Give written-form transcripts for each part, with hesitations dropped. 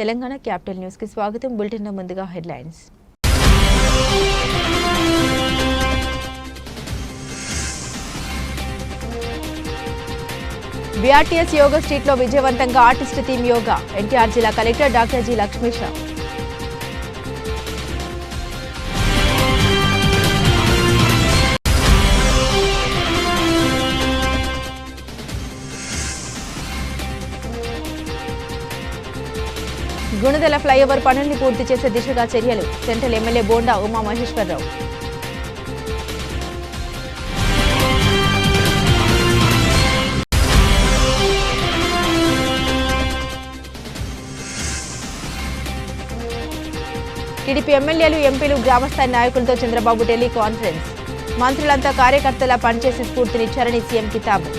Telangana capital news కి స్వాగతం. Bulletin ముందుగా హెడ్లైన్స్. BRTS యోగా స్ట్రీట్ లో విజయవంతంగా ఆర్టిస్ట్ టీమ్ యోగా. ఎన్టీఆర్ జిల్లా collector doctor G Lakshmisha. Gunadala flyover పనుల్ని పూర్తి చేసే దిశగా చర్యలు. Central MLA Bonda Uma Maheswararao. TDP ఎమ్మెల్యేలు ఎంపీలు గ్రామస్థాయి నాయకులతో చంద్రబాబు ఢిల్లీ కాన్ఫరెన్స్. మంత్రులంతా కార్యకర్తలా పనిచేసి స్ఫూర్తినిచ్చారని సీఎం కితాబు.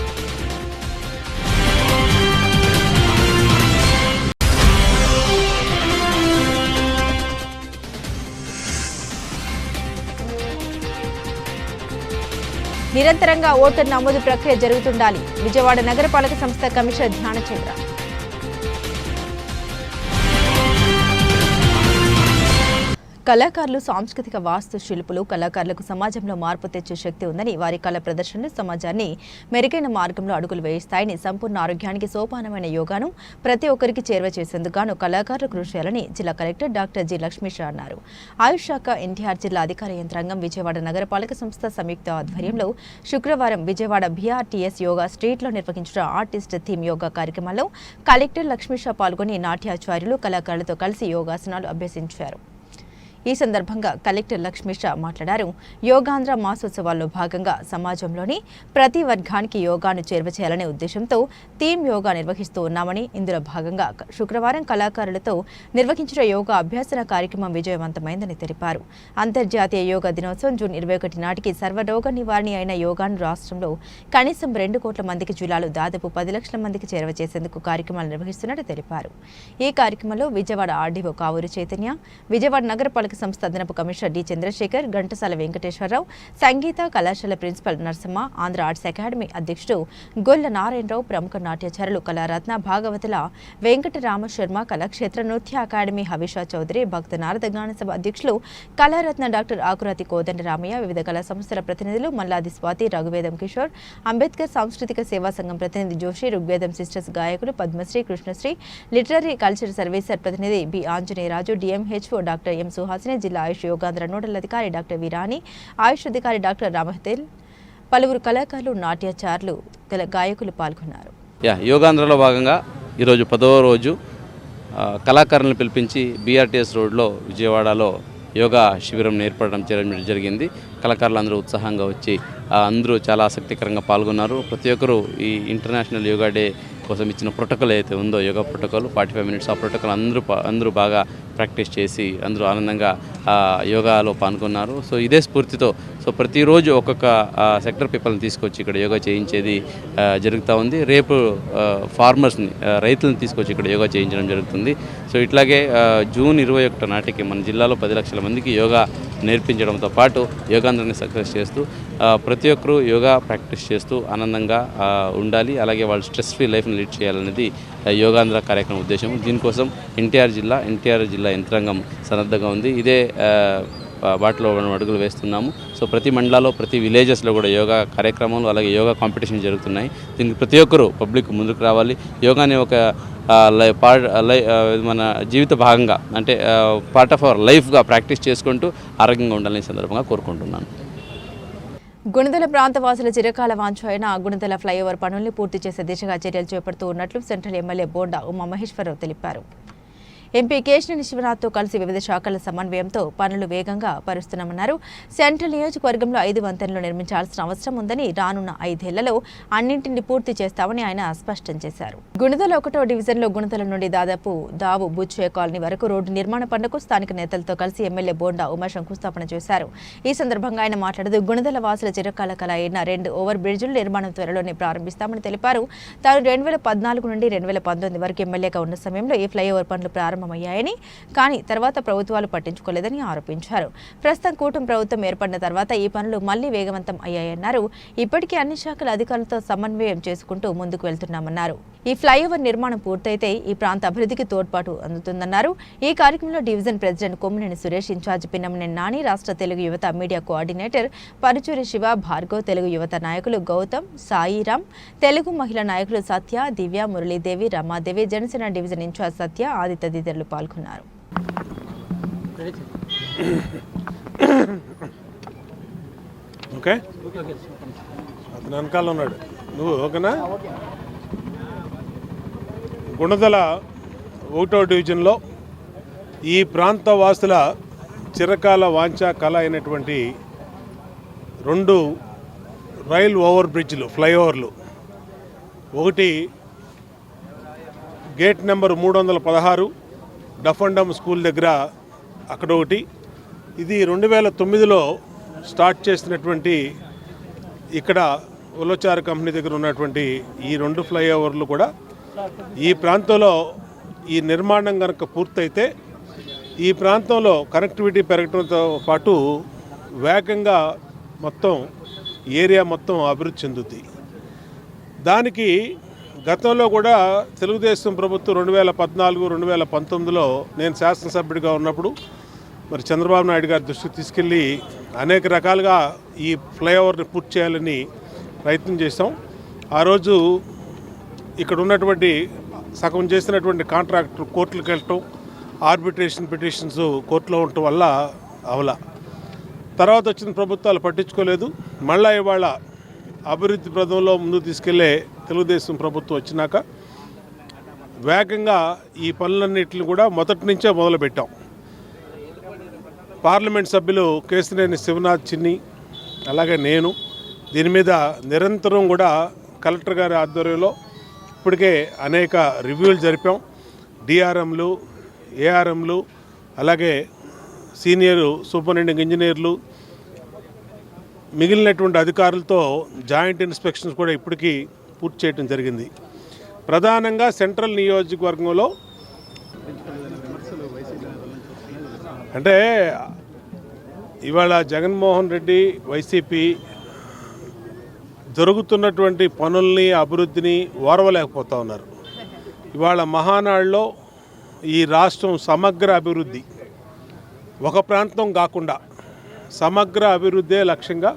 నిరంతరంగా ఓటర్ నమోదు ప్రక్రియ జరుగుతుండాలి. విజయవాడ నగరపాలక సంస్థ కమిషనర్ ధ్యానచంద్ర. కళాకారులు సాంస్కృతిక వాస్తు శిల్పులు. కళాకారులకు సమాజంలో మార్పు తెచ్చే శక్తి ఉందని, వారి కళ ప్రదర్శనలు సమాజాన్ని మెరుగైన మార్గంలో అడుగులు వేయిస్తాయని, సంపూర్ణ ఆరోగ్యానికి సోపానమైన యోగాను ప్రతి ఒక్కరికి చేరువ చేసేందుకు కళాకారులు కృషి చేయాలని జిల్లా కలెక్టర్ డాక్టర్ జి లక్ష్మీషా అన్నారు. ఆయుష్ శాఖ, ఎన్టీఆర్ జిల్లా అధికార యంత్రాంగం, విజయవాడ నగరపాలక సంస్థ సంయుక్త ఆధ్వర్యంలో శుక్రవారం విజయవాడ BRTS యోగా స్ట్రీట్లో నిర్వహించిన ఆర్టిస్ట్ థీమ్ యోగా కార్యక్రమంలో కలెక్టర్ లక్ష్మీషా పాల్గొని నాట్యాచార్యులు, కళాకారులతో కలిసి యోగాసనాలు అభ్యసించారు. ఈ సందర్భంగా కలెక్టర్ లక్ష్మీషా మాట్లాడారు. యోగాంధ్ర మాసోత్సవాల్లో భాగంగా సమాజంలోని ప్రతి వర్గానికి యోగాను చేరువ చేయాలనే ఉద్దేశంతో థీమ్ యోగా నిర్వహిస్తూ ఉన్నామని, ఇందులో భాగంగా శుక్రవారం కళాకారులతో నిర్వహించిన యోగా అభ్యాసన కార్యక్రమం విజయవంతమైందని తెలిపారు. అంతర్జాతీయ యోగా దినోత్సవం జూన్ 21 నాటికి సర్వరోగ నివారణ అయిన యోగాను రాష్ట్రంలో కనీసం 2 కోట్ల మందికి, జిల్లాలో దాదాపు 10 లక్షల మందికి చేరువ చేసేందుకు కార్యక్రమాలు నిర్వహిస్తున్నట్టు తెలిపారు. ఈ కార్యక్రమంలో విజయవాడ ఆర్డీఓ కావూరి చైతన్య, విజయవాడ నగరపాలక సంస్థ అదనపు కమిషనర్ డి చంద్రశేఖర్, ఘంటసాల వెంకటేశ్వరరావు, సంగీత కళాశాల principal Narasamma, Andhra arts academy అధ్యక్షుడు గొల్ల నారాయణరావు, ప్రముఖ నాట్యాచారులు కళారత్న భాగవతుల వెంకటరామ శర్మ, కళాక్షేత్ర నృత్య అకాడమీ హవిషా చౌదరి, భక్త నారద గాన సభ అధ్యక్షులు కళారత్న డాక్టర్ ఆకురాతి కోదండరామయ్య, వివిధ కళా సంస్థల ప్రతినిధులు మల్లాది స్వాతి, రఘువేదం కిషోర్, అంబేద్కర్ సాంస్కృతిక సేవా సంఘం ప్రతినిధి జోషి, ఋగ్వేదం సిస్టర్స్ గాయకులు Padmasri, Krishnasri, literary culture services ప్రతినిధి B Anjaneyaraju, DMHO doctor M Suhasini, జిల్లా ఆయుష్ యోగాంధ్ర నోడల్ అధికారి డాక్టర్ వీరాణి, ఆయుష్ అధికారి డాక్టర్ రామహతేల్, పలువురు కళాకారులు, నాట్యాచారులు, గాయకులు పాల్గొన్నారు. యోగాంధ్రలో భాగంగా ఈరోజు 10వ రోజు కళాకారులను పిలిపించి BRTS రోడ్లో విజయవాడలో యోగా శిబిరం ఏర్పడడం జరిగింది. కళాకారులు అందరూ ఉత్సాహంగా వచ్చి అందరూ చాలా ఆసక్తికరంగా పాల్గొన్నారు. ప్రతి ఒక్కరూ ఈ ఇంటర్నేషనల్ యోగా డే కోసం ఇచ్చిన ప్రోటోకాల్ అయితే ఉందో, యోగా ప్రోటోకాల్ 45 మినిట్స్, ఆ ప్రోటోకాల్ అందరూ బాగా ప్రాక్టీస్ చేసి అందరూ ఆనందంగా యోగాలో పాల్గొన్నారు. సో ఇదే స్ఫూర్తితో ప్రతిరోజు ఒక్కొక్క సెక్టర్ పీపుల్ని తీసుకొచ్చి ఇక్కడ యోగా చేయించేది జరుగుతూ ఉంది. రేపు ఫార్మర్స్ని, రైతులను తీసుకొచ్చి ఇక్కడ యోగా చేయించడం జరుగుతుంది. సో ఇట్లాగే జూన్ 21 నాటికి మన జిల్లాలో 10 లక్షల మందికి యోగా నేర్పించడంతో పాటు యోగాంధ్రాన్ని సక్సెస్ చేస్తూ ప్రతి ఒక్కరూ యోగా ప్రాక్టీస్ చేస్తూ ఆనందంగా ఉండాలి. అలాగే వాళ్ళు స్ట్రెస్ ఫ్రీ లైఫ్ని లీడ్ చేయాలనేది యోగాంధ్ర కార్యక్రమం ఉద్దేశం. దీనికోసం ఎన్టీఆర్ జిల్లా యంత్రాంగం సన్నద్ధంగా ఉంది. ఇదే బాటలో మనం అడుగులు వేస్తున్నాము. సో ప్రతి మండలాల్లో, ప్రతి విలేజెస్లో కూడా యోగా కార్యక్రమాలు, అలాగే యోగా కాంపిటీషన్ జరుగుతున్నాయి. దీనికి ప్రతి ఒక్కరూ పబ్లిక్ ముందుకు రావాలి. యోగాని ఒక మన జీవిత భాగంగా, అంటే పార్ట్ ఆఫ్ అవర్ లైఫ్గా ప్రాక్టీస్ చేసుకుంటూ ఆరోగ్యంగా ఉండాలని సందర్భంగా కోరుకుంటున్నాను. గుణదల ప్రాంత వాసుల చిరకాల వాంఛ అయిన గుణదల ఫ్లైఓవర్ పనుల్ని పూర్తి చేసే దిశగా చర్యలు చేపడుతూ ఉన్నట్లు సెంట్రల్ ఎమ్మెల్యే బోండా ఉమా మహేశ్వరరావు తెలిపారు. ఎంపీ కేశినేని శివనాథ్తో కలిసి వివిధ శాఖల సమన్వయంతో పనులు వేగంగా పరుస్తున్నామన్నారు. సెంట్రల్ నియోజకవర్గంలో 5 వంతెనలు నిర్మించాల్సిన అవసరం ఉందని, రానున్న 5 ఏళ్లలో అన్నింటినీ పూర్తి చేస్తామని ఆయన స్పష్టం చేశారు. గుణదల 1వ డివిజన్లో గుణదల నుండి దాదాపు దావు బుచ్చే కాలనీ వరకు రోడ్డు నిర్మాణ పనులకు స్థానిక నేతలతో కలిసి ఎమ్మెల్యే బోండా ఉమా శంకుస్థాపన చేశారు. ఈ సందర్భంగా ఆయన మాట్లాడుతూ గుణదల వాసుల చిరకాల కల అయిన 2 ఓవర్ బ్రిడ్జుల నిర్మాణం త్వరలోనే ప్రారంభిస్తామని తెలిపారు. తాను 2014 నుండి 2019 వరకు ఎమ్మెల్యేగా ఉన్న సమయంలో ఈ ఫ్లైఓవర్ పనులు ప్రారంభమయ్యాయని, కానీ తర్వాత ప్రభుత్వాలు పట్టించుకోలేదని ఆరోపించారు. ప్రస్తుతం కూటమి ప్రభుత్వం ఏర్పడిన తర్వాత ఈ పనులు మళ్లీ వేగవంతం అయ్యాయన్నారు. ఇప్పటికీ అన్ని శాఖల అధికారులతో సమన్వయం చేసుకుంటూ ముందుకు వెళ్తున్నామన్నారు. ఈ ఫ్లైఓవర్ నిర్మాణం పూర్తయితే ఈ ప్రాంత అభివృద్ధికి తోడ్పాటు అందుతుందన్నారు. ఈ కార్యక్రమంలో division president Kommineni Suresh, in charge Pinnamaneni Nani, రాష్ట్ర తెలుగు యువత మీడియా కోఆర్డినేటర్ పరుచూరి శివ, భార్గవ్, తెలుగు యువత నాయకులు గౌతమ్, సాయిరామ్, తెలుగు మహిళా నాయకులు సత్య, దివ్య, మురళీదేవి, రమాదేవి, జనసేన డివిజన్ ఇన్ఛార్జ్ సత్య ఆది తదితరులు పాల్గొన్నారు. ఓకే, అతను వెనకాల ఉన్నాడు. నువ్వు ఓకేనా? గుణదల 1వ డివిజన్లో ఈ ప్రాంత వాసుల చిరకాల వాంఛా కళ అయినటువంటి 2 రైల్ ఓవర్ బ్రిడ్జ్లు, ఫ్లైఓవర్లు, ఒకటి గేట్ నెంబర్ 316 డఫండమ్ స్కూల్ దగ్గర అక్కడ ఒకటి, ఇది 2009లో స్టార్ట్ చేసినటువంటి ఇక్కడ ఉలచారు కంపెనీ దగ్గర ఉన్నటువంటి ఈ 2 ఫ్లైఓవర్లు కూడా ఈ ప్రాంతంలో ఈ నిర్మాణం కనుక పూర్తయితే ఈ ప్రాంతంలో కనెక్టివిటీ పెరగడంతో పాటు వేగంగా మొత్తం ఏరియా మొత్తం అభివృద్ధి చెందుతుంది. దానికి గతంలో కూడా తెలుగుదేశం ప్రభుత్వం 2014, 2019లో నేను శాసనసభ్యుడిగా ఉన్నప్పుడు మరి చంద్రబాబు నాయుడు గారి దృష్టికి తీసుకెళ్ళి అనేక రకాలుగా ఈ ఫ్లైఓవర్ని పూర్తి చేయాలని ప్రయత్నం చేసాం. ఆ రోజు ఇక్కడ ఉన్నటువంటి సగం చేసినటువంటి కాంట్రాక్టర్ కోర్టులకు వెళ్ళటం, ఆర్బిట్రేషన్ పిటిషన్స్ కోర్టులో ఉండటం వల్ల అవలా. తర్వాత వచ్చిన ప్రభుత్వాలు పట్టించుకోలేదు. మళ్ళా ఇవాళ అభివృద్ధి పథంలో ముందుకు తీసుకెళ్లే తెలుగుదేశం ప్రభుత్వం వచ్చినాక వేగంగా ఈ పనులన్నింటిని కూడా మొదటి నుంచే మొదలుపెట్టాం. పార్లమెంట్ సభ్యులు కేశినేని శివనాథ్ చిన్ని అలాగే నేను దీని మీద నిరంతరం కూడా కలెక్టర్ గారి ఆధ్వర్యంలో ఇప్పటికే అనేక రివ్యూలు జరిపాం. డిఆర్ఎంలు, ఏఆర్ఎంలు, అలాగే సీనియర్ సూపరింటెండెంట్ ఇంజనీర్లు, మిగిలినటువంటి అధికారులతో జాయింట్ ఇన్స్పెక్షన్స్ కూడా ఇప్పటికీ పూర్తి చేయడం జరిగింది. ప్రధానంగా సెంట్రల్ నియోజకవర్గంలో అంటే ఇవాళ జగన్మోహన్ రెడ్డి వైసీపీ జరుగుతున్నటువంటి పనుల్ని, అభివృద్ధిని ఓర్వలేకపోతూ ఉన్నారు. ఇవాళ మహానాడులో ఈ రాష్ట్రం సమగ్ర అభివృద్ధి, ఒక ప్రాంతం కాకుండా సమగ్ర అభివృద్ధే లక్ష్యంగా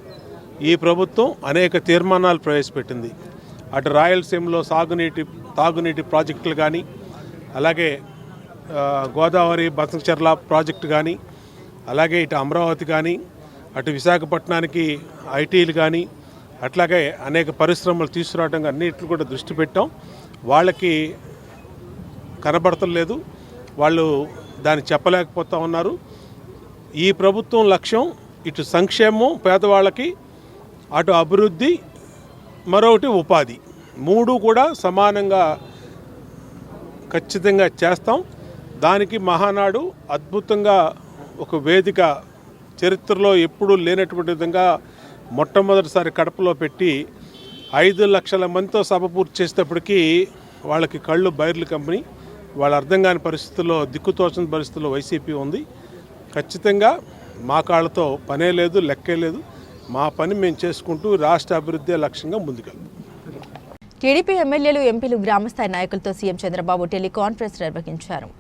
ఈ ప్రభుత్వం అనేక తీర్మానాలు ప్రవేశపెట్టింది. అటు రాయలసీమలో తాగునీటి ప్రాజెక్టులు కానీ, అలాగే గోదావరి బసంచర్ల ప్రాజెక్టు కానీ, అలాగే ఇటు అమరావతి కానీ, అటు విశాఖపట్నానికి ఐటీలు కానీ, అట్లాగే అనేక పరిశ్రమలు తీసుకురావడం అన్నిట్లు కూడా దృష్టి పెట్టాం. వాళ్ళకి కనబడతలేదు, వాళ్ళు దాన్ని చెప్పలేకపోతూ ఉన్నారు. ఈ ప్రభుత్వం లక్ష్యం ఇటు సంక్షేమం పేదవాళ్ళకి, అటు అభివృద్ధి, మరొకటి ఉపాధి, 3 కూడా సమానంగా ఖచ్చితంగా చేస్తాం. దానికి మహానాడు అద్భుతంగా ఒక వేదిక, చరిత్రలో ఎప్పుడూ లేనటువంటి విధంగా మొట్టమొదటిసారి కడపలో పెట్టి 5 లక్షల మందితో సభ పూర్తి చేసేటప్పటికీ వాళ్ళకి కళ్ళు బైర్లు కంపెనీ, వాళ్ళ అర్థం కాని పరిస్థితుల్లో, దిక్కుతోచని పరిస్థితుల్లో వైసీపీ ఉంది. ఖచ్చితంగా మా కాళ్ళతో పనే లేదు, లెక్కే లేదు. మా పని మేము చేసుకుంటూ రాష్ట్ర అభివృద్ధి లక్ష్యంగా ముందుకెళ్తాం. టీడీపీ ఎమ్మెల్యేలు, ఎంపీలు, గ్రామస్థాయి నాయకులతో సీఎం చంద్రబాబు టెలికాన్ఫరెన్స్ నిర్వహించారు.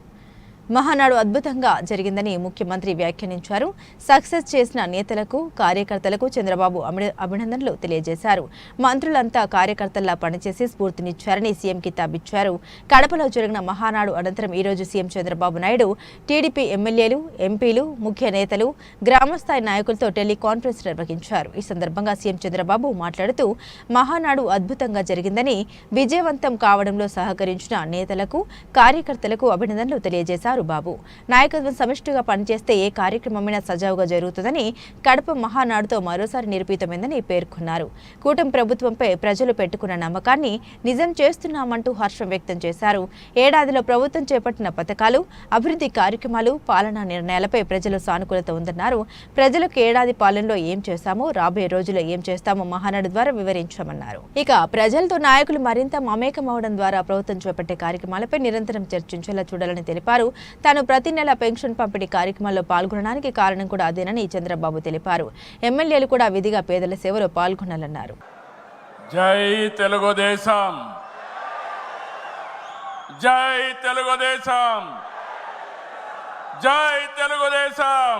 మహానాడు అద్భుతంగా జరిగిందని ముఖ్యమంత్రి వ్యాఖ్యానించారు. సక్సెస్ చేసిన నేతలకు, కార్యకర్తలకు చంద్రబాబు అభినందనలు తెలియజేశారు. మంత్రులంతా కార్యకర్తల్లా పనిచేసి స్ఫూర్తినిచ్చారని సీఎం కితాబిచ్చారు. కడపలో జరిగిన మహానాడు అనంతరం ఈరోజు సీఎం చంద్రబాబు నాయుడు టీడీపీ ఎమ్మెల్యేలు, ఎంపీలు, ముఖ్య నేతలు, గ్రామస్థాయి నాయకులతో టెలికాన్ఫరెన్స్ నిర్వహించారు. ఈ సందర్భంగా సీఎం చంద్రబాబు మాట్లాడుతూ మహానాడు అద్భుతంగా జరిగిందని, విజయవంతం కావడంలో సహకరించిన నేతలకు, కార్యకర్తలకు అభినందనలు తెలియజేశారు. బాబు నాయకత్వం సమిష్టిగా పనిచేస్తే ఏ కార్యక్రమమైనా సజావుగా జరుగుతుందని, కడప మహానాడుతో మరోసారి నిరూపితమైందని పేర్కొన్నారు. కూటమి ప్రభుత్వంపై ప్రజలు పెట్టుకున్న నమ్మకాన్ని నిజం చేస్తున్నామంటూ హర్షం వ్యక్తం చేశారు. ఏడాదిలో ప్రభుత్వం చేపట్టిన పథకాలు, అభివృద్ధి కార్యక్రమాలు, పాలనా నిర్ణయాలపై ప్రజలు సానుకూలత ఉందన్నారు. ప్రజలకు ఏడాది పాలనలో ఏం చేస్తామో, రాబోయే రోజుల్లో ఏం చేస్తామో మహానాడు ద్వారా వివరించామన్నారు. ఇక ప్రజలతో నాయకులు మరింత మమేకమవడం ద్వారా ప్రభుత్వం చేపట్టే కార్యక్రమాలపై నిరంతరం చర్చించేలా చూడాలని తెలిపారు. తాను ప్రతి నెల పెన్షన్ పంపిణీ కార్యక్రమాల్లో పాల్గొనడానికి కారణం కూడా అదేనని చంద్రబాబు తెలిపారు. ఎమ్మెల్యేలు కూడా విధిగా పేదల సేవలో పాల్గొనాలన్నారు. జై తెలుగుదేశం. జై తెలుగుదేశం, జై తెలుగుదేశం,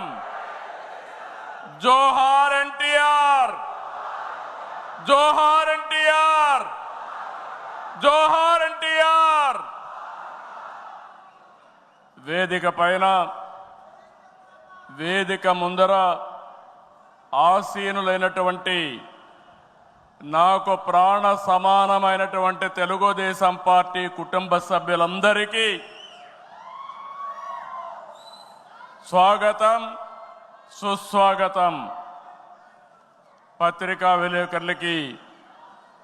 జోహార్ ఎన్టీఆర్, జోహార్ ఎన్టీఆర్, జోహార్ ఎన్టీఆర్. వేదిక పైన, వేదిక ముందర ఆసీనులైనటువంటి నాకు ప్రాణ సమానమైనటువంటి తెలుగుదేశం పార్టీ కుటుంబ సభ్యులందరికీ స్వాగతం, సుస్వాగతం. పత్రికా విలేకరులకి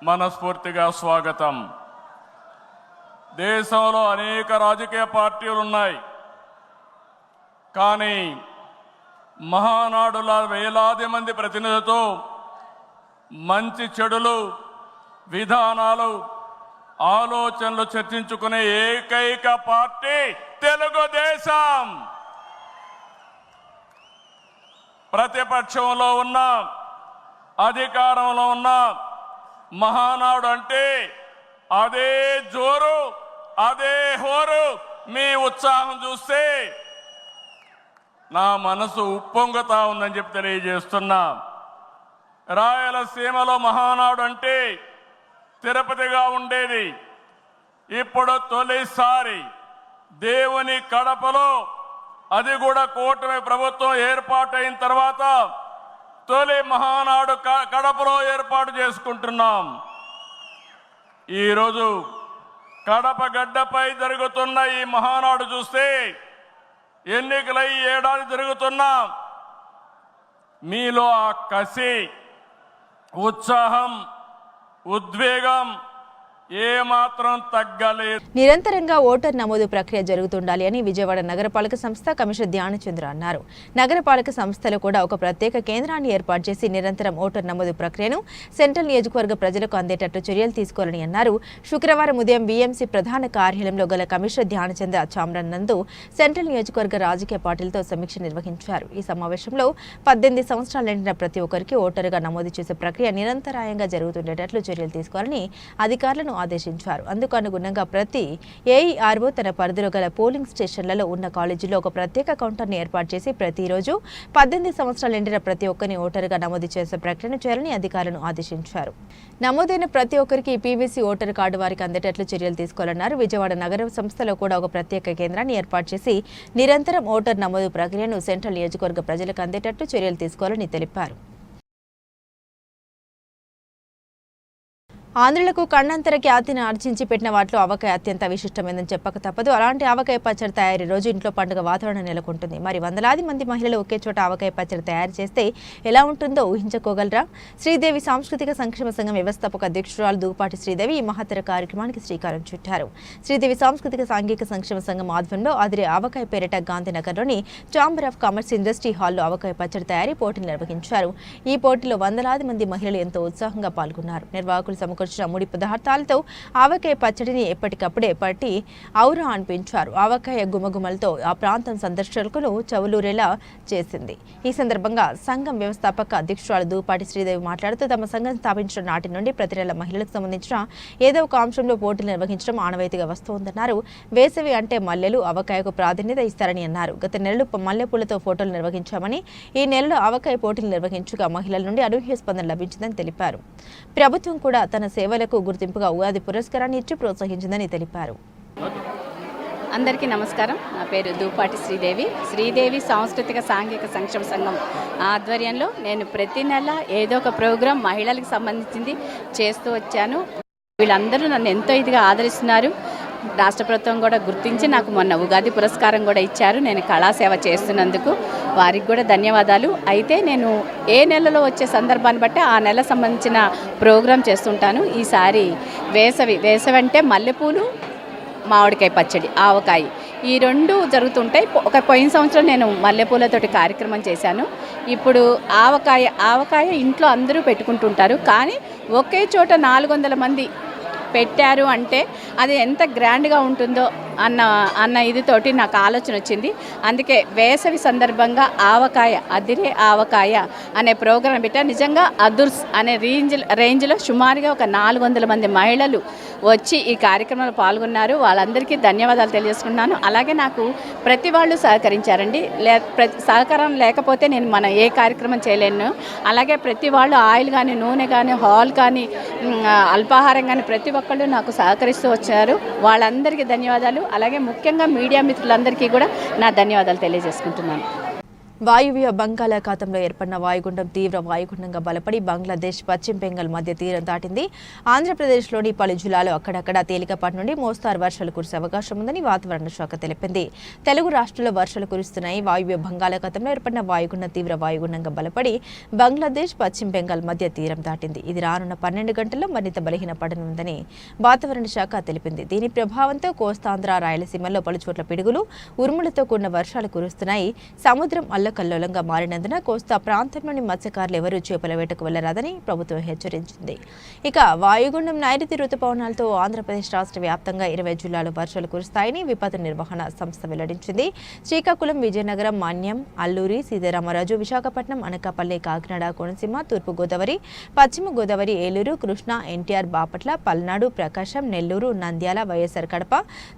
మనస్ఫూర్తిగా స్వాగతం. దేశంలో అనేక రాజకీయ పార్టీలు ఉన్నాయి, కానీ మహానాడుల వేలాది మంది ప్రతినిధులతో మంచి చెడులు, విధానాలు, ఆలోచనలు చర్చించుకునే ఏకైక పార్టీ తెలుగుదేశం. ప్రతిపక్షంలో ఉన్న, అధికారంలో ఉన్న మహానాడు అంటే అదే జోరు, అదే హోరు. మీ ఉత్సాహం చూస్తే నా మనసు ఉప్పొంగుతా ఉందని చెప్పి తెలియజేస్తున్నా. రాయలసీమలో మహానాడు అంటే తిరుపతిగా ఉండేది. ఇప్పుడు తొలిసారి దేవుని కడపలో, అది కూడా కూటమి ప్రభుత్వం ఏర్పాటైన తర్వాత తొలి మహానాడు కడపలో ఏర్పాటు చేసుకుంటున్నాం. ఈరోజు కడప గడ్డపై జరుగుతున్న ఈ మహానాడు చూస్తే ఎన్నికలై ఏడాది జరుగుతున్నా మీలో ఆ కసి, ఉత్సాహం, ఉద్వేగం ఏమాత్రం తగ్గలేదు. నిరంతరంగా ఓటర్ నమోదు ప్రక్రియ జరుగుతుండాలి అని విజయవాడ నగరపాలక సంస్థ కమిషనర్ ధ్యానచంద్ర అన్నారు. నగరపాలక సంస్థలో కూడా ఒక ప్రత్యేక కేంద్రాన్ని ఏర్పాటు చేసి నిరంతరం ఓటర్ నమోదు ప్రక్రియను సెంట్రల్ నియోజకవర్గ ప్రజలకు అందేటట్లు చర్యలు తీసుకోవాలని అన్నారు. శుక్రవారం ఉదయం బీఎంసీ ప్రధాన కార్యాలయంలో గల కమిషనర్ ధ్యానచంద్ర చామ్రన్ నందు సెంట్రల్ నియోజకవర్గ రాజకీయ పార్టీలతో సమీక్ష నిర్వహించారు. ఈ సమావేశంలో 18 సంవత్సరాలు నిండిన ప్రతి ఒక్కరికి ఓటరుగా నమోదు చేసే ప్రక్రియ నిరంతరాయంగా జరుగుతుండేటట్లు చర్యలు తీసుకోవాలని అధికారులను ఆదేశించారు. అందుకు అనుగుణంగా ప్రతి ఏఈఆర్ఓ తన పరిధిలో గల పోలింగ్ స్టేషన్లలో ఉన్న కాలేజీలో ఒక ప్రత్యేక కౌంటర్ని ఏర్పాటు చేసి ప్రతిరోజు 18 సంవత్సరాలు నిండిన ప్రతి ఒక్కరిని ఓటరుగా నమోదు చేసే ప్రక్రియను చేయాలని అధికారులను ఆదేశించారు. నమోదైన ప్రతి ఒక్కరికి పీవీసీ ఓటర్ కార్డు వారికి అందేటట్లు చర్యలు తీసుకోవాలన్నారు. విజయవాడ నగర సంస్థలో కూడా ఒక ప్రత్యేక కేంద్రాన్ని ఏర్పాటు చేసి నిరంతరం ఓటర్ నమోదు ప్రక్రియను సెంట్రల్ నియోజకవర్గ ప్రజలకు అందేటట్లు చర్యలు తీసుకోవాలని తెలిపారు. ఆంధ్రులకు కన్నంతర ఖ్యాతిని ఆర్జించి పెట్టిన వాటిలో ఆవకాయ అత్యంత విశిష్టమైందని చెప్పక తప్పదు. అలాంటి ఆవకాయ పచ్చడి తయారీ రోజు ఇంట్లో పండుగ వాతావరణం నెలకొంటుంది. మరి వందలాది మంది మహిళలు ఒకే చోట ఆవకాయ పచ్చడి తయారు చేస్తే ఎలా ఉంటుందో ఊహించుకోగలరా? శ్రీదేవి సాంస్కృతిక సంక్షేమ సంఘం వ్యవస్థాపక అధ్యక్షురాలు దూపాటి శ్రీదేవి ఈ మహత్తర కార్యక్రమానికి శ్రీకారం చుట్టారు. శ్రీదేవి సాంస్కృతిక సాంఘిక సంక్షేమ సంఘం ఆధ్వర్యంలో ఆదిరే ఆవకాయ పేరిట గాంధీనగర్లోని ఛాంబర్ ఆఫ్ కామర్స్ ఇండస్ట్రీ హాల్లో ఆవకాయ పచ్చడి తయారీ పోటీలు నిర్వహించారు. ఈ పోటీలో వందలాది మంది మహిళలు ఎంతో ఉత్సాహంగా పాల్గొన్నారు. నిర్వాహకులు సమకూర్చిన ముడి పదార్థాలతో ఆవకాయ పచ్చడిని ఎప్పటికప్పుడే పట్టి ఔరా అనిపించారు. ఆవకాయ గుమగుమలతో ఆ ప్రాంతం సందర్శకులను చవులూరేలా చేసింది. ఈ సందర్భంగా సంఘం వ్యవస్థాపక అధ్యక్షురాలు దూపాటి శ్రీదేవి మాట్లాడుతూ తమ సంఘం స్థాపించిన నాటి నుండి ప్రతి నెల మహిళలకు సంబంధించిన ఏదో ఒక అంశంలో పోటీలు నిర్వహించడం ఆనవాయితీగా వస్తోందన్నారు. వేసవి అంటే మల్లెలు, ఆవకాయకు ప్రాధాన్యత ఇస్తారని అన్నారు. గత నెలలు మల్లెపూలతో ఫోటోలు నిర్వహించామని, ఈ నెలలో ఆవకాయ పోటీలు నిర్వహించగా మహిళల నుండి అనూహ్య స్పందన లభించిందని తెలిపారు. ప్రభుత్వం కూడా తన సేవలకు గుర్తింపుగా ఉగాది పురస్కారాన్ని ఇచ్చి ప్రోత్సహించిందని తెలిపారు. అందరికీ నమస్కారం. నా పేరు దూపాటి శ్రీదేవి. శ్రీదేవి సాంస్కృతిక సాంఘిక సంక్షేమ సంఘం ఆధ్వర్యంలో నేను ప్రతి నెల ఏదో ఒక ప్రోగ్రాం మహిళలకు సంబంధించింది చేస్తూ వచ్చాను. వీళ్ళందరూ నన్ను ఎంతో ఇదిగా ఆదరిస్తున్నారు. రాష్ట్ర ప్రభుత్వం కూడా గుర్తించి నాకు మొన్న ఉగాది పురస్కారం కూడా ఇచ్చారు. నేను కళాసేవ చేస్తున్నందుకు వారికి కూడా ధన్యవాదాలు. అయితే నేను ఏ నెలలో వచ్చే సందర్భాన్ని బట్టి ఆ నెల సంబంధించిన ప్రోగ్రాం చేస్తుంటాను. ఈసారి వేసవి అంటే మల్లెపూలు, మామిడికాయ పచ్చడి, ఆవకాయ ఈ రెండు జరుగుతుంటాయి. పోయిన సంవత్సరం నేను మల్లెపూలతోటి కార్యక్రమం చేశాను. ఇప్పుడు ఆవకాయ ఇంట్లో అందరూ పెట్టుకుంటుంటారు, కానీ ఒకే చోట 400 మంది పెట్టారు అంటే అది ఎంత గ్రాండ్గా ఉంటుందో అన్న ఇదితోటి నాకు ఆలోచన వచ్చింది. అందుకే వేసవి సందర్భంగా అదిరే ఆవకాయ అనే ప్రోగ్రాం పెట్టా. నిజంగా అదుర్స్ అనే రేంజ్లో సుమారుగా ఒక 400 మంది మహిళలు వచ్చి ఈ కార్యక్రమంలో పాల్గొన్నారు. వాళ్ళందరికీ ధన్యవాదాలు తెలియజేసుకున్నాను. అలాగే నాకు ప్రతి వాళ్ళు సహకరించారండి. సహకారం లేకపోతే నేను ఏ కార్యక్రమం చేయలేను. అలాగే ప్రతి వాళ్ళు ఆయిల్ కానీ, నూనె కానీ, హాల్ కానీ, అల్పాహారం కానీ ప్రతి ఒక్కళ్ళు నాకు సహకరిస్తూ వచ్చారు. వాళ్ళందరికీ ధన్యవాదాలు. అలాగే ముఖ్యంగా మీడియా మిత్రులందరికీ కూడా నా ధన్యవాదాలు తెలియజేసుకుంటున్నాను. వాయువ్య బంగాళాఖాతంలో ఏర్పడిన వాయుగుండం తీవ్ర వాయుగుండంగా బలపడి బంగ్లాదేశ్, పశ్చిమ బెంగాల్ మధ్య తీరం దాటింది. ఆంధ్రప్రదేశ్లోని పలు జిల్లాలు అక్కడక్కడ తేలికపాటి నుండి మోస్తారు వర్షాలు కురిసే అవకాశం ఉందని వాతావరణ శాఖ తెలిపింది. తెలుగు రాష్ట్రాల్లో వర్షాలు కురుస్తున్నాయి. వాయువ్య బంగాళాఖాతంలో ఏర్పడిన వాయుగుండం తీవ్ర వాయుగుండంగా బలపడి బంగ్లాదేశ్, పశ్చిమ బెంగాల్ మధ్య తీరం దాటింది. ఇది రానున్న 12 గంటల్లో మరింత బలహీనపడనుందని వాతావరణ శాఖ తెలిపింది. దీని ప్రభావంతో కోస్తాంధ్ర, రాయలసీమల్లో పలుచోట్ల పిడుగులు, ఉరుములతో కూడిన వర్షాలు కురుస్తున్నాయి. సముద్రం కల్లోలంగా మారినందున కోస్తా ప్రాంతంలోని మత్స్యకారులు ఎవరూ చేపల వేటకు వెళ్లరాదని ప్రభుత్వం హెచ్చరించింది. ఇక వాయుగుండం నైరుతి రుతుపవనాలతో ఆంధ్రప్రదేశ్ రాష్ట్ర వ్యాప్తంగా 20 జిల్లాలు వర్షాలు కురుస్తాయని విపత్తు నిర్వహణ సంస్థ వెల్లడించింది. శ్రీకాకుళం, విజయనగరం, మన్యం, అల్లూరి సీతారామరాజు, విశాఖపట్నం, అనకాపల్లి, కాకినాడ, కోనసీమ, తూర్పు గోదావరి, పశ్చిమ గోదావరి, ఏలూరు, కృష్ణా, ఎన్టీఆర్, బాపట్ల, పల్నాడు, ప్రకాశం, నెల్లూరు, నంద్యాల, వైఎస్ఆర్ కడప,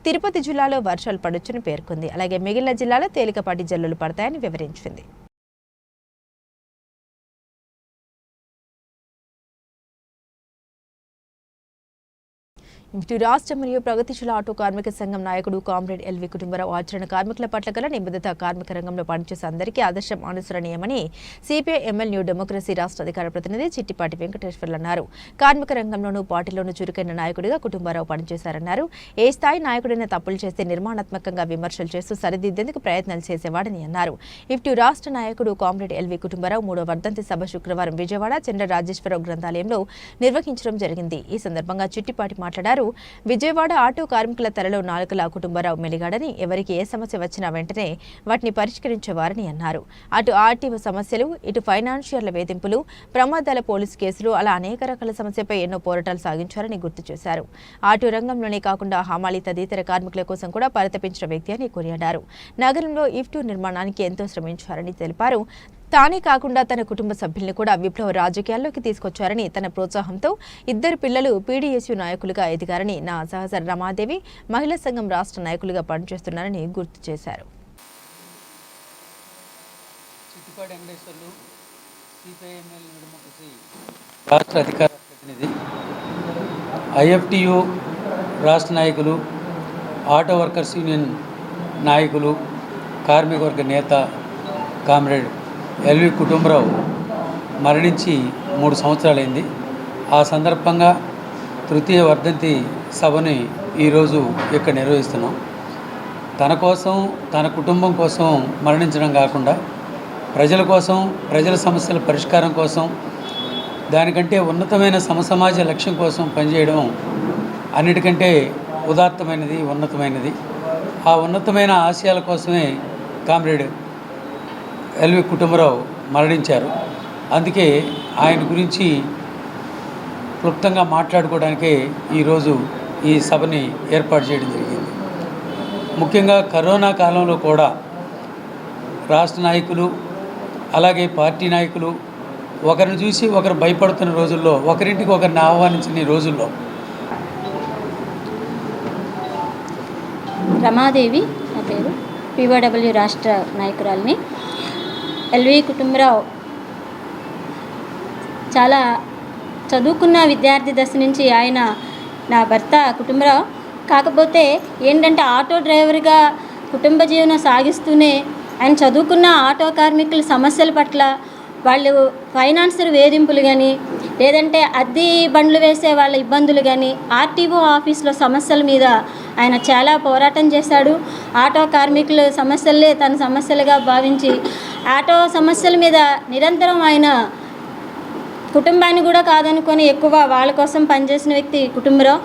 తిరుపతి జిల్లాలో వర్షాలు పడొచ్చని పేర్కొంది. అలాగే మిగిలిన జిల్లాలో తేలికపాటి జల్లులు పడతాయని వివరించింది. ఇటు రాష్ట్ర మరియు ప్రగతిశీల ఆటో కార్మిక సంఘం నాయకుడు కామ్రేడ్ ఎల్వి కుటుంబరావు ఆచరణ కార్మికుల పట్ల గల నిబద్ధత కార్మిక రంగంలో పనిచేసే అందరికీ ఆదర్శం అనుసరణీయమని సిపిఐ ఎంఎల్ న్యూ డెమోక్రసీ రాష్ట్ర అధికార ప్రతినిధి చిట్టిపాటి వెంకటేశ్వర్లు అన్నారు. కార్మిక రంగంలోనూ పార్టీలోనూ చురుకైన నాయకుడిగా కుటుంబరావు పనిచేశారన్నారు. ఏ స్థాయి నాయకుడైనా తప్పులు చేస్తే నిర్మాణాత్మకంగా విమర్శలు చేస్తూ సరిదిద్దేందుకు ప్రయత్నాలు చేసేవాడని అన్నారు. ఇటు రాష్ట్ర నాయకుడు కామ్రేడ్ ఎల్వి కుటుంబరావు 3వ వర్ధంతి సభ శుక్రవారం విజయవాడ చంద్ర రాజేశ్వరరావు గ్రంథాలయంలో నిర్వహించడం జరిగింది. ఈ సందర్భంగా చిట్టిపాటి మాట్లాడారు. విజయవాడ ఆటో కార్మికుల తలలో నాలుకలా కుటుంబరావు మెలిగాడని, ఎవరికి ఏ సమస్య వచ్చినా వెంటనే వాటిని పరిష్కరించేవారని అన్నారు. అటు ఆర్టీఓ సమస్యలు, ఇటు ఫైనాన్షియర్ల వేధింపులు, ప్రమాదాల పోలీసు కేసులు, అలా అనేక రకాల సమస్యపై ఎన్నో పోరాటాలు సాగించారని గుర్తు చేశారు. ఆటో రంగంలోనే కాకుండా హమాలీ తదితర కార్మికుల కోసం కూడా పరితపించిన వ్యక్తి అని కొనియాడారు. నగరంలో ఇఫ్టూ నిర్మాణానికి ఎంతో శ్రమించారని తెలిపారు. తానే కాకుండా తన కుటుంబ సభ్యుల్ని కూడా విప్లవ రాజకీయాల్లోకి తీసుకొచ్చారని, తన ప్రోత్సాహంతో 2 పిల్లలు పీడీఎస్యూ నాయకులుగా ఎదిగారని, నా సహచర రమాదేవి మహిళా సంఘం రాష్ట్ర నాయకులుగా పనిచేస్తున్నారని గుర్తు చేశారు. రాష్ట్ర అధికార ప్రతినిధి, ఐఎఫ్టియు రాష్ట్ర నాయకులు, ఆటో వర్కర్స్ యూనియన్ నాయకులు, కార్మిక వర్గ నేత కామ్రేడ్ ఎల్వి కుటుంబరావు మరణించి 3 సంవత్సరాలైంది. ఆ సందర్భంగా తృతీయ వర్ధంతి సభని ఈరోజు ఇక్కడ నిర్వహిస్తున్నాం. తన కోసం, తన కుటుంబం కోసం మరణించడం కాకుండా ప్రజల కోసం, ప్రజల సమస్యల పరిష్కారం కోసం, దానికంటే ఉన్నతమైన సమసమాజ లక్ష్యం కోసం పనిచేయడం అన్నిటికంటే ఉదాత్తమైనది, ఉన్నతమైనది. ఆ ఉన్నతమైన ఆశయాల కోసమే కామ్రేడ్ ఎల్వి కుటుంబరావు మరణించారు. అందుకే ఆయన గురించి క్లుప్తంగా మాట్లాడుకోవడానికే ఈరోజు ఈ సభని ఏర్పాటు చేయడం జరిగింది. ముఖ్యంగా కరోనా కాలంలో కూడా రాష్ట్ర నాయకులు, అలాగే పార్టీ నాయకులు ఒకరిని చూసి ఒకరు భయపడుతున్న రోజుల్లో, ఒకరింటికి ఒకరిని ఆహ్వానించిన రోజుల్లో రమాదేవి నా పేరు, పీఓడబ్ల్యూ రాష్ట్ర నాయకురాలిని. ఎల్వి కుటుంబరావు చాలా చదువుకున్న విద్యార్థి దశ నుంచి ఆయన నా భర్త కుటుంబరావు. కాకపోతే ఏంటంటే ఆటో డ్రైవర్గా కుటుంబ జీవనం సాగిస్తూనే ఆయన చదువుకున్న ఆటో కార్మికుల సమస్యల పట్ల, వాళ్ళు ఫైనాన్షియల్ వేధింపులు కానీ, లేదంటే అద్దె బండ్లు వేసే వాళ్ళ ఇబ్బందులు కానీ, ఆర్టీఓ ఆఫీస్లో సమస్యల మీద ఆయన చాలా పోరాటం చేశాడు. ఆటో కార్మికుల సమస్యలే తన సమస్యలుగా భావించి ఆటో సమస్యల మీద నిరంతరం ఆయన కుటుంబాన్ని కూడా కాదనుకొని ఎక్కువ వాళ్ళ కోసం పనిచేసిన వ్యక్తి కుటుంబరావు.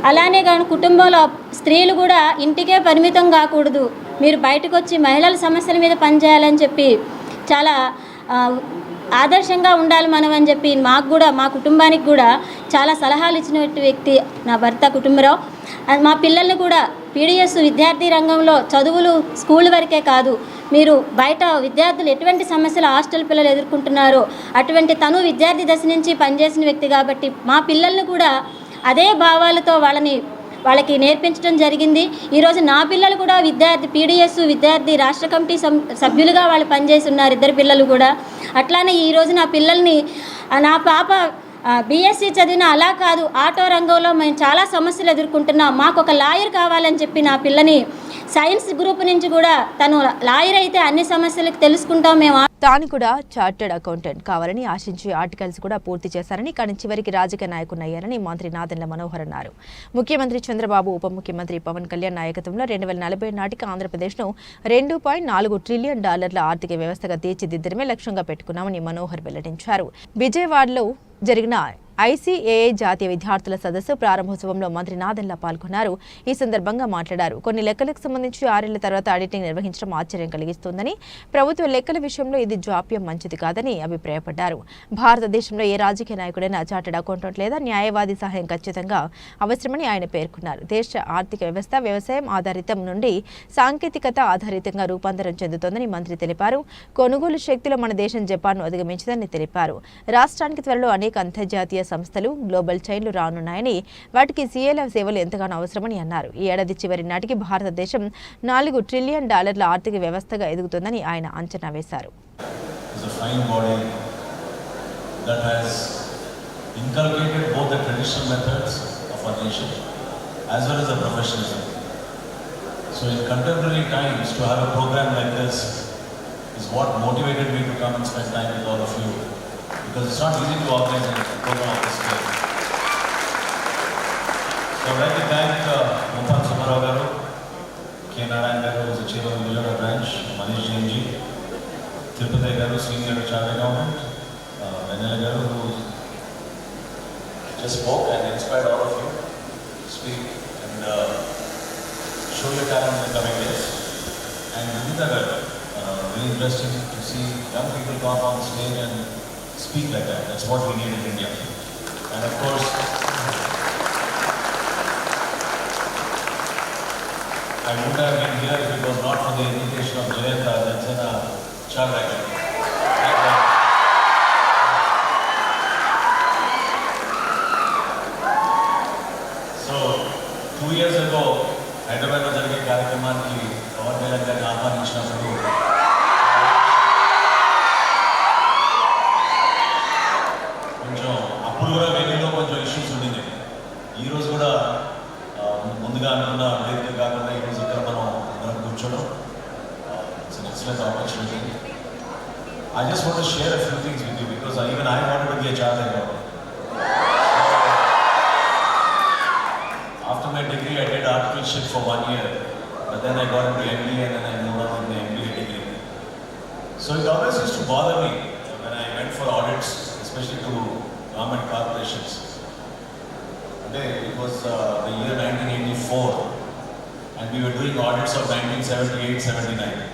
అలానే కానీ కుటుంబంలో స్త్రీలు కూడా ఇంటికే పరిమితం కాకూడదు, మీరు బయటకు వచ్చి మహిళల సమస్యల మీద పనిచేయాలని చెప్పి చాలా ఆదర్శంగా ఉండాలి మనం అని చెప్పి మాకు కూడా, మా కుటుంబానికి కూడా చాలా సలహాలు ఇచ్చిన వ్యక్తి నా భర్త కుటుంబరావు. మా పిల్లల్ని కూడా పీడిఎస్ విద్యార్థి రంగంలో చదువులు స్కూల్ వరకే కాదు, మీరు బయట విద్యార్థులు ఎటువంటి సమస్యలు హాస్టల్ పిల్లలు ఎదుర్కొంటున్నారో అటువంటి తను విద్యార్థి దశ నుంచి పనిచేసిన వ్యక్తి కాబట్టి మా పిల్లల్ని కూడా అదే భావాలతో వాళ్ళకి నేర్పించడం జరిగింది. ఈరోజు నా పిల్లలు కూడా విద్యార్థి పీడిఎస్ విద్యార్థి రాష్ట్ర కమిటీ సభ్యులుగా వాళ్ళు పనిచేసి ఉన్నారు, 2 పిల్లలు కూడా. అట్లానే ఈరోజు నా పిల్లల్ని నా పాప బీఎస్సీ చదివిన అలా కాదు, ఆటో రంగంలో మేము చాలా సమస్యలు ఎదుర్కొంటున్నాం, మాకు ఒక లాయర్ కావాలని చెప్పి నా పిల్లని సైన్స్ గ్రూప్ నుంచి కూడా తను లాయర్ అయితే అన్ని సమస్యలకు తెలుసుకుంటాం మేము. తాను కూడా చార్టర్డ్ అకౌంటెంట్ కావాలని ఆశించి ఆర్టికల్స్ కూడా పూర్తి చేశారని, కానీ చివరికి రాజకీయ నాయకునయ్యారని మంత్రి నాదెండ్ల మనోహర్ అన్నారు. ముఖ్యమంత్రి చంద్రబాబు, ఉప ముఖ్యమంత్రి పవన్ కళ్యాణ్ నాయకత్వంలో 2040 నాటికి ఆంధ్రప్రదేశ్ను $2.4 ట్రిలియన్ ఆర్థిక వ్యవస్థగా తీర్చిదిద్దడమే లక్ష్యంగా పెట్టుకున్నామని మనోహర్ వెల్లడించారు. విజయవాడలో జరిగిన ICAI జాతీయ విద్యార్థుల సదస్సు ప్రారంభోత్సవంలో మంత్రి నాదెండ్ల పాల్గొన్నారు. ఈ సందర్భంగా మాట్లాడారు. కొన్ని లెక్కలకు సంబంధించి 6 ఏళ్ల తర్వాత ఆడిటింగ్ నిర్వహించడం ఆశ్చర్యం కలిగిస్తోందని, ప్రభుత్వ లెక్కల విషయంలో ఇది జాప్యం మంచిది కాదని అభిప్రాయపడ్డారు. భారతదేశంలో ఏ రాజకీయ నాయకుడైనా చార్టర్డ్ అకౌంటెంట్ లేదా న్యాయవాది సహాయం ఖచ్చితంగా అవసరమని ఆయన పేర్కొన్నారు. దేశ ఆర్థిక వ్యవస్థ వ్యవసాయం ఆధారితం నుండి సాంకేతికత ఆధారితంగా రూపాంతరం చెందుతోందని మంత్రి తెలిపారు. కొనుగోలు శక్తిలో మన దేశం జపాన్ను అధిగమించిందని తెలిపారు. రాష్ట్రానికి త్వరలో అనేక అంతర్జాతీయ సంస్థలు, గ్లోబల్ చైన్లు రానున్నాయని, వాటికి CLF సేవలు ఎంతగానో అవసరమని అన్నారు. ఈ ఏడాది చివరి నాటికి భారతదేశం $4 ట్రిలియన్ ఆర్థిక వ్యవస్థగా ఎదుగుతుందని ఆయన అంచనా వేశారు. Because it's not easy to organize a program of this scale. So I'd like to thank Muthan Subarao Garu, K. Narayan Garu, who is the chair of the Vijayawada branch, Manish Jain ji, Tirupati Garu, senior chartered accountant, Venala Garu, who just spoke and inspired all of you to speak and show your talent in the coming days. And Vinita Garu, very interesting to see young people come on stage and speak like that. That's what we need in India. And of course, I would have been here if it was not for the invitation of Jayanta Janjana Charvaka. So, 2 years ago, Hyderabad లో జరిగే కార్యక్రమానికి పవన్ కళ్యాణ్ గారిని ఆహ్వానించినప్పుడు అప్పుడు కూడా వెన్యూలో కొంచెం issues ఉండింది. ఈరోజు కూడా ముందుగా అనుకున్న వేదిక కాకుండా ఈరోజు ఇక్కడ మనం కూర్చోవడం it's an excellent opportunity. I just want to share a few things with you because even I wanted to be a chartered accountant. After my degree, I did articleship for 1 year, but then I got into MBA and then I moved on with my MBA degree. So it always used to bother me when I went for audits, especially to government corporations. It was the year 1984 and we were doing audits of 1978-79.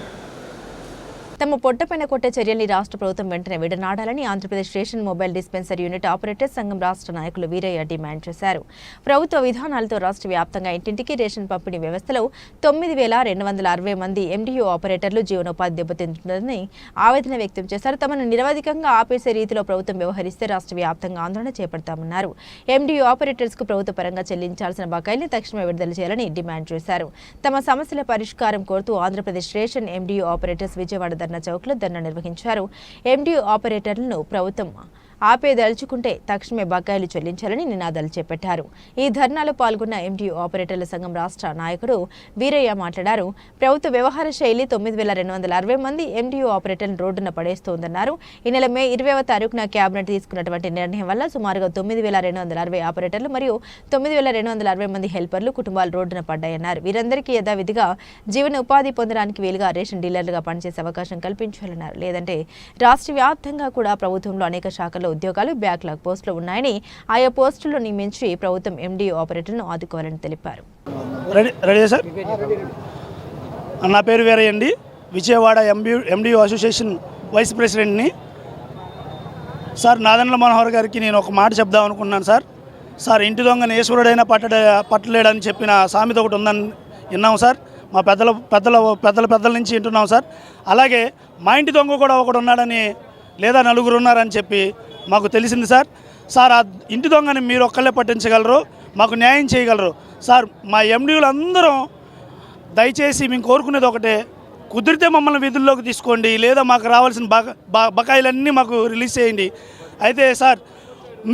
తమ పొట్టపైన కొట్టే చర్యల్ని రాష్ట్ర ప్రభుత్వం వెంటనే విడనాడాలని Andhra Pradesh ration mobile dispensary unit operators సంఘం రాష్ట్ర నాయకులు వీరయ్య డిమాండ్ చేశారు. ప్రభుత్వ విధానాలతో రాష్ట్ర వ్యాప్తంగా ఇంటింటికి రేషన్ పంపిణీ వ్యవస్థలో 9,260 మంది MDO ఆపరేటర్లు జీవనోపాధి దెబ్బతింటుందని ఆవేదన వ్యక్తం చేశారు. తమను నిరవధికంగా ఆపేసే రీతిలో ప్రభుత్వం వ్యవహరిస్తే రాష్ట్ర వ్యాప్తంగా ఆందోళన చేపడతామన్నారు. MDO ఆపరేటర్స్ కు ప్రభుత్వ పరంగా చెల్లించాల్సిన బకాయిల్ని తక్షణమే విడుదల చేయాలని డిమాండ్ చేశారు. తమ సమస్యల పరిష్కారం కోరుతూ Andhra Pradesh ration MDO operators Vijayawada dharna చౌక్లో ధర్నా నిర్వహించారు. MDO ఆపరేటర్లను ప్రభుత్వం ఆపేదలుచుకుంటే తక్షణమే బకాయిలు చెల్లించాలని నినాదాలు చేపట్టారు. ఈ ధర్నాలో పాల్గొన్న MDO ఆపరేటర్ల సంఘం రాష్ట్ర నాయకుడు వీరయ్య మాట్లాడారు. ప్రభుత్వ వ్యవహార శైలి 9,260 మంది MDO ఆపరేటర్లను రోడ్డున పడేస్తోందన్నారు. ఈ నెల మే 20వ తారీఖున కేబినెట్ తీసుకున్నటువంటి నిర్ణయం వల్ల సుమారుగా 9,260 ఆపరేటర్లు మరియు 9,260 మంది హెల్పర్లు కుటుంబాలు రోడ్డున పడ్డాయన్నారు. వీరందరికీ యథావిధిగా జీవన ఉపాధి పొందడానికి వీలుగా రేషన్ డీలర్లుగా పనిచేసే అవకాశం కల్పించాలన్నారు. లేదంటే రాష్ట్ర వ్యాప్తంగా కూడా ప్రభుత్వంలో అనేక శాఖల్లో ఉద్యోగాలు బ్యాక్లాగ్ పోస్టులు ఉన్నాయని, ఆయా పోస్టులను నియమించి ప్రభుత్వం MDO ఆపరేటర్లను ఆదుకోవాలని తెలిపారు. నా పేరు వీరయ్య అండి. విజయవాడ MDO అసోసియేషన్ వైస్ ప్రెసిడెంట్ని. సార్, నాదెండ్ల మనోహర్ గారికి నేను ఒక మాట చెప్దాం అనుకున్నాను. సార్ ఇంటి దొంగని ఈశ్వరుడైనా పట్టలేడని చెప్పిన సామెత ఒకటి ఉందని విన్నాం సార్. మా పెద్దల నుంచి వింటున్నాం సార్. అలాగే మా ఇంటి దొంగ కూడా ఒకడు ఉన్నాడని లేదా నలుగురు ఉన్నారని చెప్పి మాకు తెలిసింది సార్. ఆ ఇంటి దొంగని మీరు ఒక్కళ్ళే పట్టించగలరు. మాకు న్యాయం చేయగలరు. సార్ మా ఎండీలు అందరం దయచేసి మేము కోరుకునేది ఒకటే, కుదిరితే మమ్మల్ని విధుల్లోకి తీసుకోండి, లేదా మాకు రావాల్సిన బకాయిలన్నీ మాకు రిలీజ్ చేయండి. అయితే సార్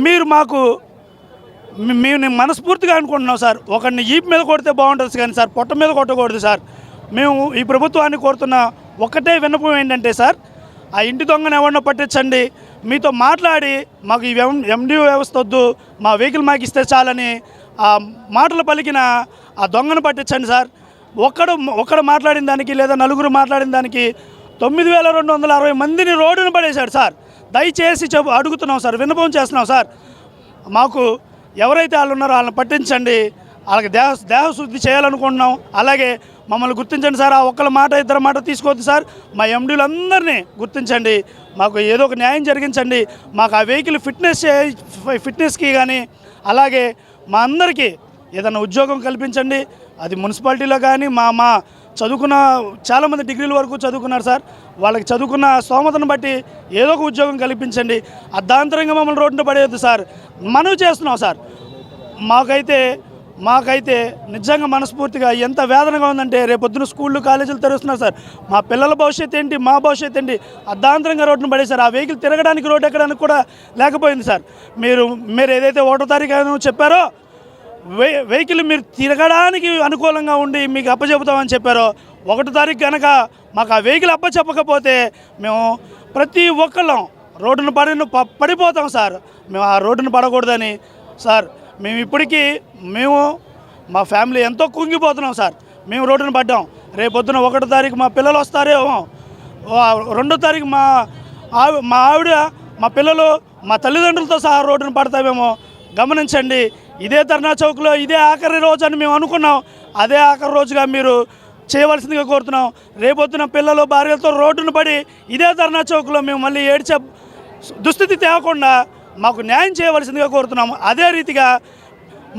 మీరు మాకు మేము మనస్ఫూర్తిగా అనుకుంటున్నాం సార్, ఒకరిని ఈపు మీద కొడితే బాగుంటుంది కానీ సార్ పొట్ట మీద కొట్టకూడదు సార్. మేము ఈ ప్రభుత్వాన్ని కోరుతున్న ఒక్కటే విన్నపం ఏంటంటే సార్, ఆ ఇంటి దొంగను ఎవరినో పట్టించండి, మీతో మాట్లాడి మాకు ఈ ఎండి వ్యవస్థ వద్దు, మా వెహికల్ మాకు ఇస్తే చాలని ఆ మాటలు పలికిన ఆ దొంగను పట్టించండి సార్. ఒక్కడు మాట్లాడిన దానికి లేదా నలుగురు మాట్లాడిన దానికి 9260 మందిని రోడ్డును పడేశాడు సార్. దయచేసి అడుగుతున్నాం సార్, విన్నపం చేస్తున్నాం సార్, మాకు ఎవరైతే వాళ్ళు ఉన్నారో వాళ్ళని పట్టించండి, వాళ్ళకి దేహశుద్ధి చేయాలనుకుంటున్నాం. అలాగే మమ్మల్ని గుర్తించండి సార్, ఆ ఒక్కళ్ళ మాట ఇద్దరు మాట తీసుకోవద్దు సార్, మా ఎండీలందరినీ గుర్తించండి, మాకు ఏదో ఒక న్యాయం జరిగించండి. మాకు ఆ వెహికల్ ఫిట్నెస్కి కానీ అలాగే మా అందరికీ ఏదైనా ఉద్యోగం కల్పించండి. అది మున్సిపాలిటీలో కానీ మా చదువుకున్న చాలామంది డిగ్రీల వరకు చదువుకున్నారు సార్, వాళ్ళకి చదువుకున్న స్తోమతను బట్టి ఏదో ఒక ఉద్యోగం కల్పించండి. అర్ధాంతరంగా మమ్మల్ని రోడ్డున పడేయద్దు సార్, మనవి చేస్తున్నాం సార్. మాకైతే నిజంగా మనస్ఫూర్తిగా ఎంత వేదనగా ఉందంటే, రేపొద్దున స్కూళ్ళు కాలేజీలు తెరుస్తున్నారు సార్, మా పిల్లల భవిష్యత్తు ఏంటి, మా భవిష్యత్తు ఏంటి, అర్ధాంతరంగా రోడ్డును పడేశారు. ఆ వెహికల్ తిరగడానికి రోడ్డు ఎక్కడానికి కూడా లేకపోయింది సార్. మీరు ఏదైతే 1వ తారీఖు చెప్పారో వెహికల్ మీరు తిరగడానికి అనుకూలంగా ఉండి మీకు అప్పచెబుతామని చెప్పారో, 1వ తారీఖు కనుక మాకు ఆ వెహికల్ అప్పచెప్పకపోతే మేము ప్రతి ఒక్కళ్ళం రోడ్డును పడిపోతాం సార్. మేము ఆ రోడ్డును పడకూడదని సార్, మేము ఇప్పటికీ మా ఫ్యామిలీ ఎంతో కుంగిపోతున్నాం సార్. మేము రోడ్డును పడ్డాం, రేపొద్దున 1వ తారీఖు మా పిల్లలు వస్తారేమో, 2వ తారీఖు మా ఆవిడ, మా పిల్లలు, మా తల్లిదండ్రులతో సహా రోడ్డును పడతామేమో గమనించండి. ఇదే ధర్నా చౌక్లో ఇదే ఆఖరి రోజు అని మేము అనుకున్నాం, అదే ఆఖరి రోజుగా మీరు చేయవలసిందిగా కోరుతున్నాం. రేపొద్దున పిల్లలు భార్యలతో రోడ్డును పడి ఇదే ధర్నా చౌక్లో మేము మళ్ళీ ఏడ్చే దుస్థితి తేవకుండా మాకు న్యాయం చేయవలసిందిగా కోరుతున్నాము. అదే రీతిగా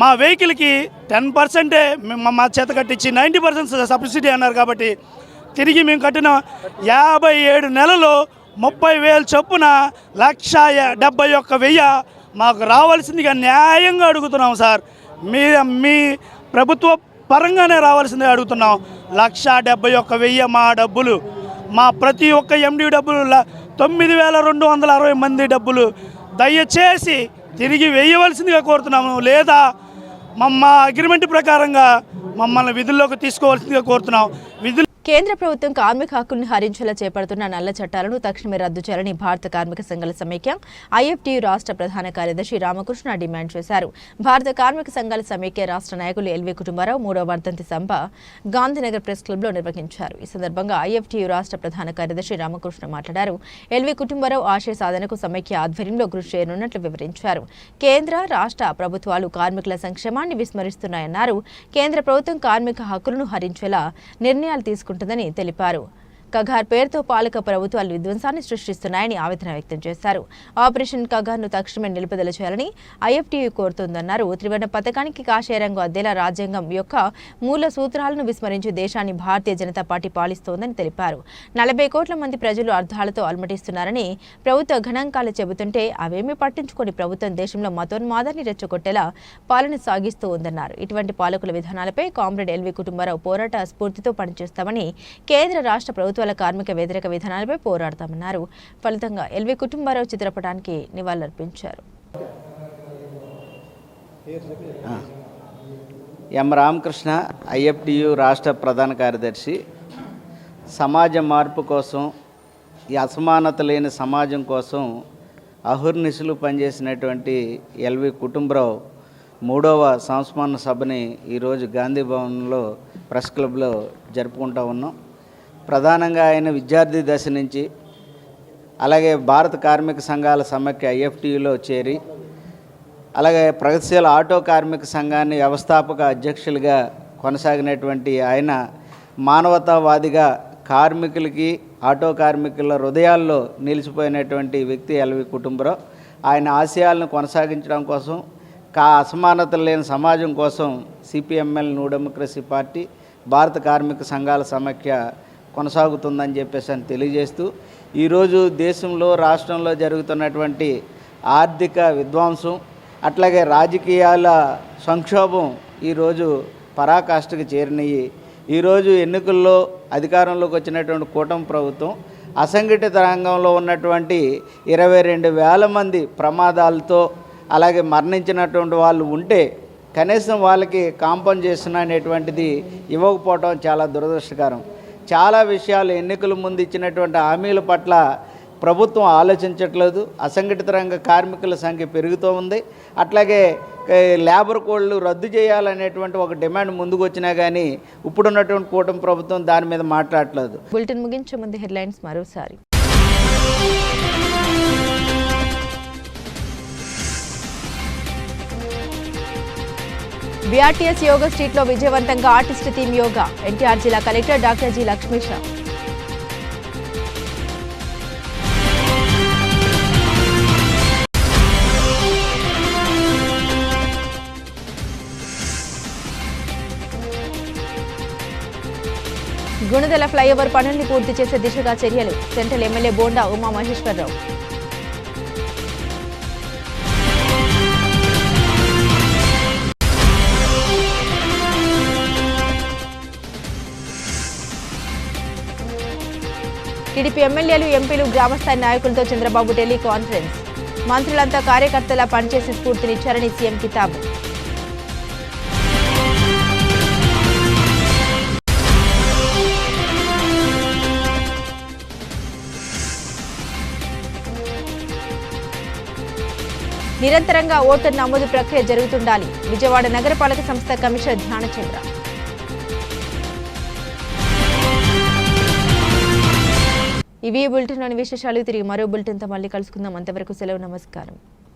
మా వెహికల్కి 10%ఏ మా చేత కట్టించి 90% సబ్సిడీ అన్నారు కాబట్టి తిరిగి మేము కట్టిన 57 నెలలు 30,000 చొప్పున 1,71,000 మాకు రావాల్సిందిగా న్యాయంగా అడుగుతున్నాం సార్. మీ ప్రభుత్వ పరంగానే రావాల్సిందిగా అడుగుతున్నాం. 1,71,000 మా డబ్బులు, మా ప్రతి ఒక్క ఎండి డబ్బులు, 9,260 మంది డబ్బులు దయచేసి తిరిగి వేయవలసిందిగా కోరుతున్నాము, లేదా మా అగ్రిమెంట్ ప్రకారంగా మమ్మల్ని విధుల్లోకి తీసుకోవాల్సిందిగా కోరుతున్నాం. కేంద్ర ప్రభుత్వం కార్మిక హక్కులను హరించేలా చేపడుతున్న నల్ల చట్టాలను తక్షణమే రద్దు చేయాలని భారత కార్మిక సంఘాల సమైక్య ఐఎఫ్టీయూ రాష్ట్ర ప్రధాన కార్యదర్శి రామకృష్ణ డిమాండ్ చేశారు. భారత కార్మిక సంఘాల సమైక్య రాష్ట్ర నాయకులు ఎల్వి కుటుంబరావు 3వ వర్ధంతి సభ గాంధీనగర్ ప్రెస్ క్లబ్లో నిర్వహించారు. ఈ సందర్భంగా ఐఎఫ్టీయూ రాష్ట్ర ప్రధాన కార్యదర్శి రామకృష్ణ మాట్లాడారు. ఎల్వి కుటుంబరావు ఆశయ సాధనకు సమైక్య ఆధ్వర్యంలో కృషి చేయనున్నట్లు వివరించారు. కేంద్ర రాష్ట్ర ప్రభుత్వాలు కార్మికుల సంక్షేమాన్ని విస్మరిస్తున్నాయన్నారు. కేంద్ర ప్రభుత్వం కార్మిక హక్కులను హరించేలా నిర్ణయాలు తీసుకుంటుందని తెలిపారు. కగార్ పేరుతో పాలక ప్రభుత్వాలు విధ్వంసాన్ని సృష్టిస్తున్నాయని ఆవేదన వ్యక్తం చేశారు. ఆపరేషన్ కగార్ను తక్షణమే నిలుపుదల చేయాలని ఐఎఫ్టీయూ కోరుతోందన్నారు. త్రివర్ణ పథకానికి కాషాయ రంగు అద్దేలా రాజ్యాంగం యొక్క మూల సూత్రాలను విస్మరించి దేశాన్ని భారతీయ జనతా పార్టీ పాలిస్తోందని తెలిపారు. 40 కోట్ల మంది ప్రజలు అర్థాలతో అలమటిస్తున్నారని ప్రభుత్వ గణాంకాలు చెబుతుంటే అవేమీ పట్టించుకొని ప్రభుత్వం దేశంలో మతోన్మాదాన్ని రెచ్చగొట్టేలా పాలన సాగిస్తూ ఉందన్నారు. ఇటువంటి పాలకుల విధానాలపై కామ్రేడ్ ఎల్వి కుటుంబరావు పోరాట స్ఫూర్తితో పనిచేస్తామని, కేంద్ర రాష్ట్ర ప్రభుత్వాల కార్మిక వ్యతిరేక విధానాలపై పోరాడతామన్నారు. ఫలితంగా ఎల్వి కుటుంబరావు చిత్రపటానికి నివాళులర్పించారు. ఎం రామకృష్ణ, ఐఎఫ్టీయూ రాష్ట్ర ప్రధాన కార్యదర్శి. సమాజ మార్పు కోసం, ఈ అసమానత లేని సమాజం కోసం అహర్నిశలు పనిచేసినటువంటి ఎల్వి కుటుంబరావు 3వ సంస్మరణ సభని ఈరోజు గాంధీ భవన్లో ప్రెస్ క్లబ్లో జరుపుకుంటూ ఉన్నాం. ప్రధానంగా ఆయన విద్యార్థి దశ నుంచి అలాగే భారత కార్మిక సంఘాల సమైక్య ఐఎఫ్టీయూలో చేరి, అలాగే ప్రగతిశీల ఆటో కార్మిక సంఘాన్ని వ్యవస్థాపక అధ్యక్షులుగా కొనసాగినటువంటి ఆయన మానవతావాదిగా కార్మికులకి, ఆటో కార్మికుల హృదయాల్లో నిలిచిపోయినటువంటి వ్యక్తి ఎల్వి కుటుంబరావు. ఆయన ఆశయాలను కొనసాగించడం కోసం, అసమానతలు లేని సమాజం కోసం సిపిఎంఎల్ న్యూ డెమోక్రసీ పార్టీ, భారత కార్మిక సంఘాల సమైక్య కొనసాగుతుందని చెప్పేసి తెలియజేస్తూ, ఈరోజు దేశంలో రాష్ట్రంలో జరుగుతున్నటువంటి ఆర్థిక విధ్వంసం, అట్లాగే రాజకీయాల సంక్షోభం ఈరోజు పరాకాష్ఠకు చేరినాయి. ఈరోజు ఎన్నికల్లో అధికారంలోకి వచ్చినటువంటి కూటమి ప్రభుత్వం అసంఘటిత రంగంలో ఉన్నటువంటి 22,000 మంది ప్రమాదాలతో అలాగే మరణించినటువంటి వాళ్ళు ఉంటే కనీసం వాళ్ళకి కాంపన్సేషన్ అనేటువంటిది ఇవ్వకపోవడం చాలా దురదృష్టకరం. చాలా విషయాలు ఎన్నికల ముందు ఇచ్చినటువంటి హామీల పట్ల ప్రభుత్వం ఆలోచించట్లేదు. అసంఘటిత రంగ కార్మికుల సంఖ్య పెరుగుతూ ఉంది. అట్లాగే లేబర్ కోడ్లు రద్దు చేయాలనేటువంటి ఒక డిమాండ్ ముందుకు వచ్చినా కానీ ఇప్పుడున్నటువంటి కూటమి ప్రభుత్వం దాని మీద మాట్లాడట్లేదు. బులెటిన్ ముగించే ముందు హెడ్లైన్స్ మరోసారి. బీఆర్టీఎస్ యోగా స్ట్రీట్లో విజయవంతంగా ఆర్టిస్ట్ టీమ్ యోగా. ఎన్టీఆర్ జిల్లా collector doctor G Lakshmisha. Gunadala flyover పనుల్ని పూర్తి చేసే దిశగా చర్యలు. Central MLA Bonda Umamaheswararao. TDP ఎమ్మెల్యేలు ఎంపీలు గ్రామస్థాయి నాయకులతో చంద్రబాబు టెలికాన్ఫరెన్స్. మంత్రులంతా కార్యకర్తలా పనిచేసి స్ఫూర్తినిచ్చారని సీఎం కితాబు. నిరంతరంగా ఓటర్ నమోదు ప్రక్రియ జరుగుతుండాలి. విజయవాడ నగరపాలక సంస్థ కమిషనర్ ధ్యానచంద్ర. ఇవి బులెటిన్లోని విశేషాలు. తిరిగి మరో బులెటిన్తో మళ్ళీ కలుసుకుందాం. అంతవరకు సెలవు. నమస్కారం.